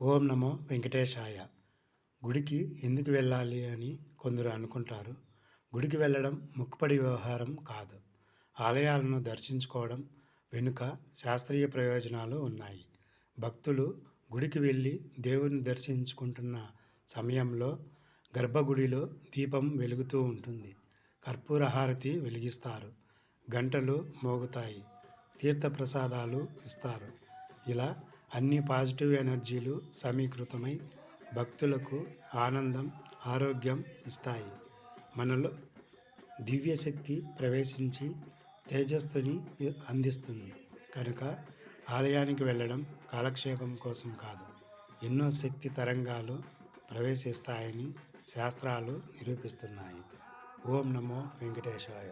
ఓం నమో వెంకటేశాయ. గుడికి ఎందుకు వెళ్ళాలి అని కొందరు అనుకుంటారు. గుడికి వెళ్ళడం మొక్కుబడి వ్యవహారం కాదు. ఆలయాలను దర్శించుకోవడం వెనుక శాస్త్రీయ ప్రయోజనాలు ఉన్నాయి. భక్తులు గుడికి వెళ్ళి దేవుని దర్శించుకుంటున్న సమయంలో గర్భగుడిలో దీపం వెలుగుతూ ఉంటుంది. కర్పూర హారతి వెలిగిస్తారు. గంటలు మోగుతాయి. తీర్థప్రసాదాలు ఇస్తారు. ఇలా అన్ని పాజిటివ్ ఎనర్జీలు సమీకృతమై భక్తులకు ఆనందం, ఆరోగ్యం ఇస్తాయి. మనలో దివ్యశక్తి ప్రవేశించి తేజస్సుని అందిస్తుంది. కనుక ఆలయానికి వెళ్ళడం కాలక్షేపం కోసం కాదు, ఎన్నో శక్తి తరంగాలు ప్రవేశిస్తాయని శాస్త్రాలు నిరూపిస్తున్నాయి. ఓం నమో వెంకటేశాయ.